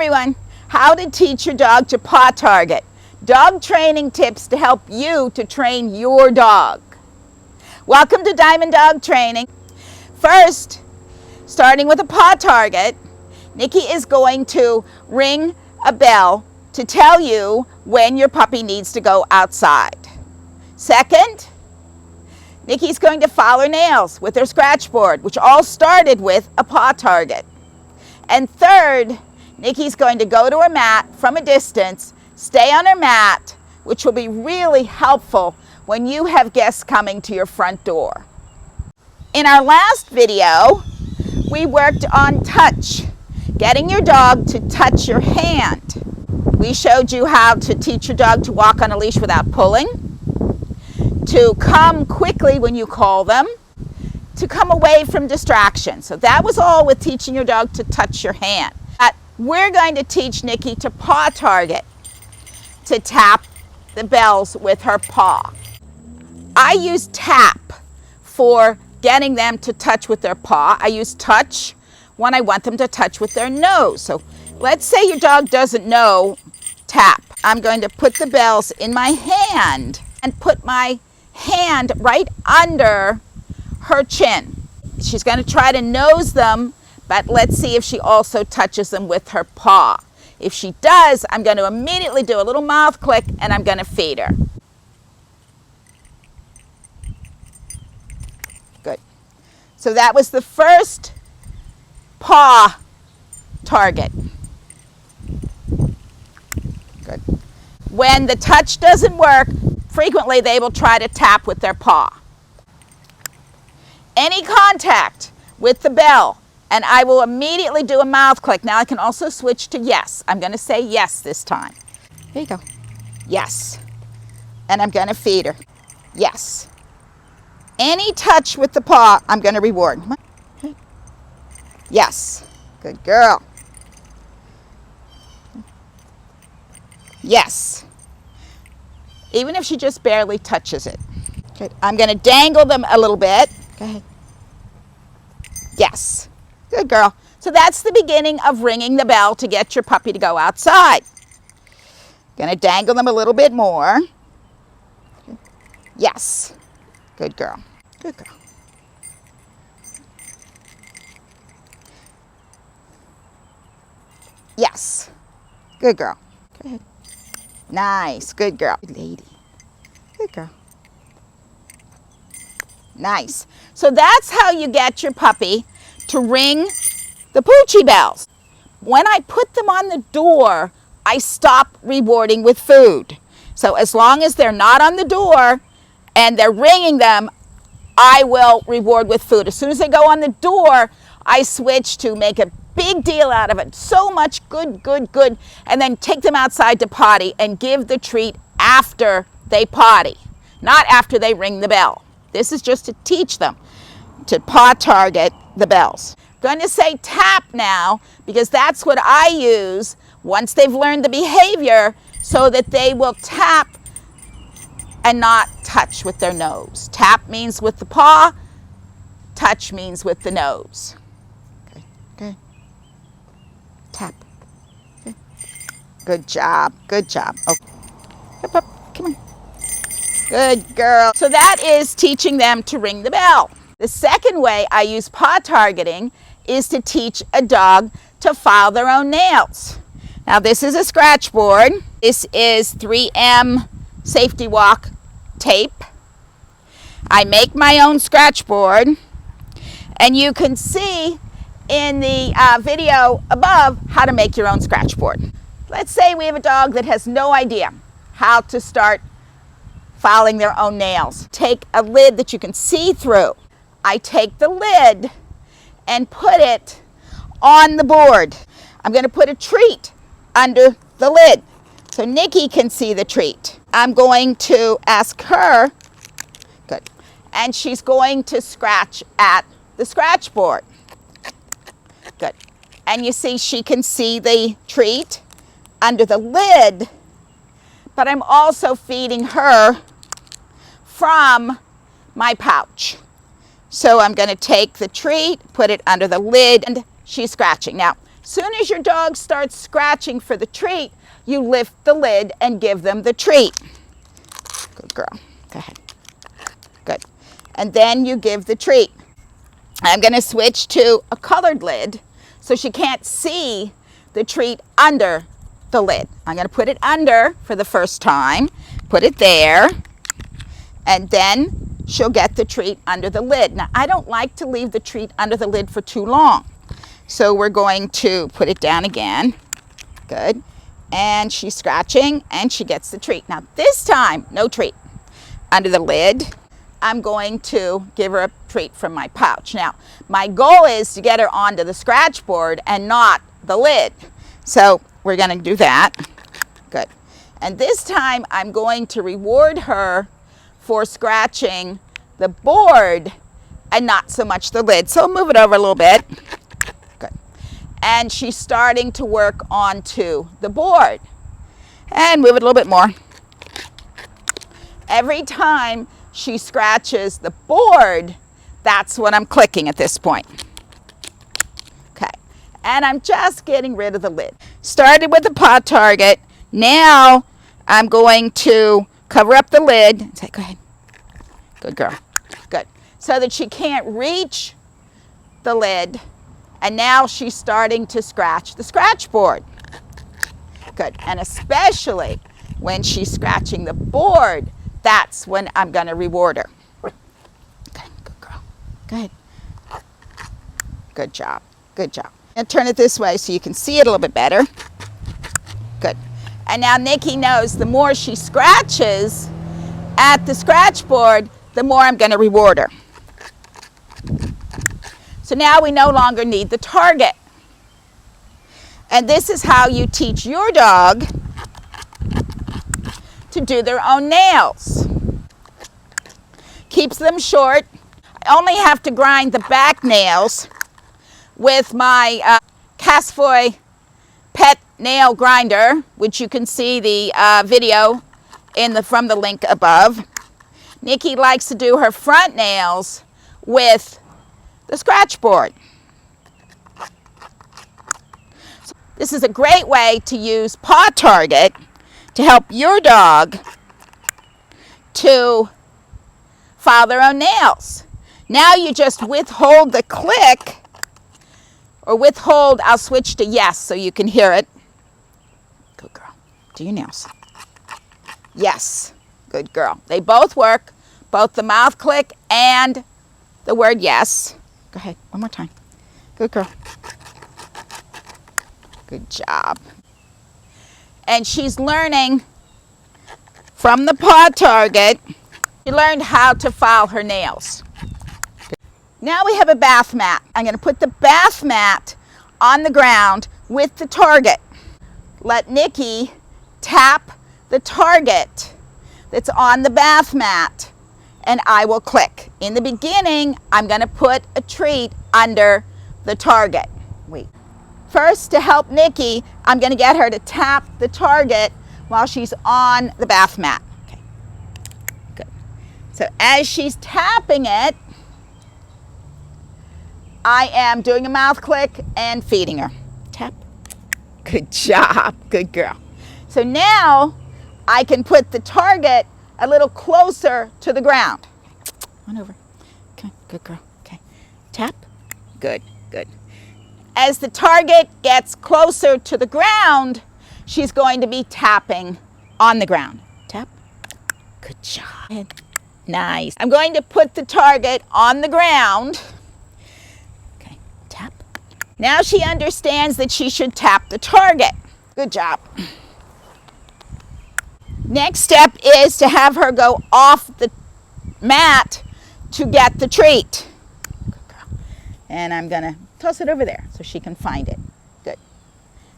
everyone, how to teach your dog to paw target. Dog training tips to help you to train your dog. Welcome to Diamond Dog Training. First, starting with a paw target, Nikki is going to ring a bell to tell you when your puppy needs to go outside. Second, Nikki's going to file her nails with her Scratchboard, which all started with a paw target. And third, Nikki's going to go to her mat from a distance, stay on her mat, which will be really helpful when you have guests coming to your front door. In our last video, we worked on touch, getting your dog to touch your hand. We showed you how to teach your dog to walk on a leash without pulling, to come quickly when you call them, to come away from distraction. So that was all with teaching your dog to touch your hand. But we're going to teach Nikki to paw target, to tap the bells with her paw. I use tap for getting them to touch with their paw. I use touch when I want them to touch with their nose. So let's say your dog doesn't know tap. I'm going to put the bells in my hand and put my hand right under her chin. She's going to try to nose them, but let's see if she also touches them with her paw. If she does, I'm going to immediately do a little mouth click and I'm going to feed her. Good. So that was the first paw target. Good. When the touch doesn't work, frequently they will try to tap with their paw. Any contact with the bell, and I will immediately do a mouth click. Now I can also switch to yes. I'm going to say yes this time. There you go. Yes. And I'm going to feed her. Yes. Any touch with the paw, I'm going to reward. Yes. Good girl. Yes. Even if she just barely touches it. Okay. I'm going to dangle them a little bit. Go ahead. Yes. Good girl. So that's the beginning of ringing the bell to get your puppy to go outside. Going to dangle them a little bit more. Okay. Yes. Good girl. Good girl. Yes. Good girl. Go ahead. Nice. Good girl. Good lady. Good girl. Nice. So that's how you get your puppy to ring the Poochie bells. When I put them on the door, I stop rewarding with food. So as long as they're not on the door and they're ringing them, I will reward with food. As soon as they go on the door, I switch to make a big deal out of it. So much good, good, good. And then take them outside to potty and give the treat after they potty, not after they ring the bell. This is just to teach them to paw target the bells. I'm going to say tap now because that's what I use once they've learned the behavior so that they will tap and not touch with their nose. Tap means with the paw, touch means with the nose. Okay, okay. Tap. Okay. Good job, good job. Okay. Up, up, come on. Good girl. So that is teaching them to ring the bell. The second way I use paw targeting is to teach a dog to file their own nails. Now this is a Scratchboard. This is 3M Safety Walk tape. I make my own Scratchboard, and you can see in the video above how to make your own Scratchboard. Let's say we have a dog that has no idea how to start filing their own nails. Take a lid that you can see through. I take the lid and put it on the board. I'm going to put a treat under the lid so Nikki can see the treat. I'm going to ask her, good, and she's going to scratch at the Scratchboard. Good. And you see she can see the treat under the lid, but I'm also feeding her from my pouch. So I'm going to take the treat, put it under the lid, and she's scratching. Now, Soon as your dog starts scratching for the treat, you lift the lid and give them the treat. Good girl. Go ahead. Good. And then you give the treat. I'm going to switch to a colored lid so she can't see the treat under the lid. I'm going to put it under for the first time. Put it there. And then she'll get the treat under the lid. Now, I don't like to leave the treat under the lid for too long. So we're going to put it down again. Good. And she's scratching and she gets the treat. Now, this time, no treat under the lid. I'm going to give her a treat from my pouch. Now, my goal is to get her onto the Scratchboard and not the lid. So we're going to do that. Good. And this time I'm going to reward her for scratching the board and not so much the lid. So move it over a little bit. Good. And she's starting to work onto the board. And move it a little bit more. Every time she scratches the board, that's what I'm clicking at this point. Okay, and I'm just getting rid of the lid. Started with the paw target. Now I'm going to cover up the lid. Say, go ahead. Good girl. Good. So that she can't reach the lid. And now she's starting to scratch the Scratchboard. Good. And especially when she's scratching the board, that's when I'm going to reward her. Okay, good girl. Good. Good job. Good job. And turn it this way so you can see it a little bit better. Good. And now Nikki knows the more she scratches at the Scratchboard, the more I'm going to reward her. So now we no longer need the target. And this is how you teach your dog to do their own nails. Keeps them short. I only have to grind the back nails with my Casfuy pet nail grinder, which you can see the video from the link above. Nikki likes to do her front nails with the Scratchboard. So this is a great way to use paw target to help your dog to file their own nails. Now you just withhold the click, or withhold, I'll switch to yes so you can hear it. Good girl. Do your nails. Yes. Good girl. They both work, both the mouth click and the word yes. Go ahead, one more time. Good girl. Good job. And she's learning from the paw target. She learned how to file her nails. Now we have a bath mat. I'm going to put the bath mat on the ground with the target. Let Nikki tap the target that's on the bath mat, and I will click. In the beginning, I'm going to put a treat under the target. Wait. First, to help Nikki, I'm going to get her to tap the target while she's on the bath mat. Okay. Good. So as she's tapping it, I am doing a mouth click and feeding her. Tap. Good job. Good girl. So now I can put the target a little closer to the ground. On over. Okay. Good girl. Okay. Tap. Good. Good. As the target gets closer to the ground, she's going to be tapping on the ground. Tap. Good job. Nice. I'm going to put the target on the ground. Okay. Tap. Now she understands that she should tap the target. Good job. Next step is to have her go off the mat to get the treat. Good girl. And I'm going to toss it over there so she can find it. Good.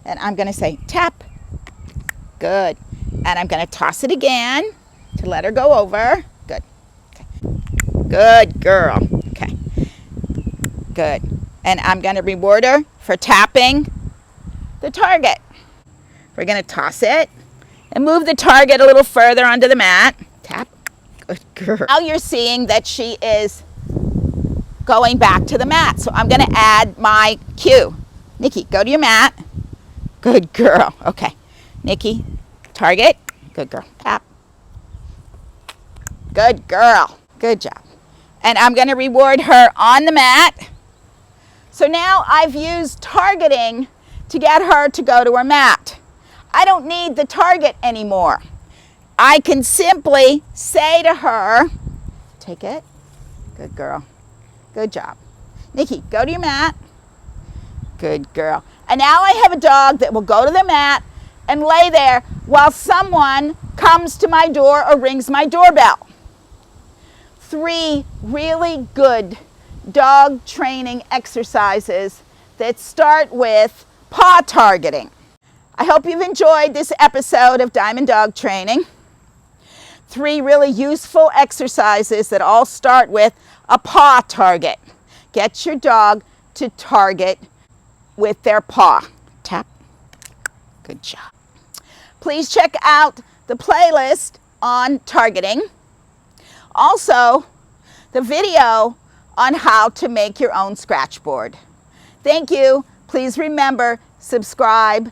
And I'm going to say tap. Good. And I'm going to toss it again to let her go over. Good. Okay. Good girl. Okay. Good. And I'm going to reward her for tapping the target. We're going to toss it and move the target a little further onto the mat. Tap. Good girl. Now you're seeing that she is going back to the mat. So I'm going to add my cue. Nikki, go to your mat. Good girl. Okay. Nikki, target. Good girl. Tap. Good girl. Good job. And I'm going to reward her on the mat. So now I've used targeting to get her to go to her mat. I don't need the target anymore. I can simply say to her, take it. Good girl. Good job. Nikki, go to your mat. Good girl. And now I have a dog that will go to the mat and lay there while someone comes to my door or rings my doorbell. 3 really good dog training exercises that start with paw targeting. I hope you've enjoyed this episode of Diamond Dog Training. 3 really useful exercises that all start with a paw target. Get your dog to target with their paw. Tap. Good job. Please check out the playlist on targeting. Also, the video on how to make your own scratchboard. Thank you. Please remember, subscribe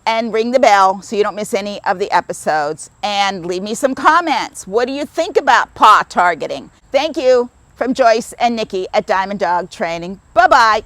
and ring the bell so you don't miss any of the episodes. And leave me some comments. What do you think about paw targeting? Thank you from Joyce and Nikki at Diamond Dog Training. Bye-bye.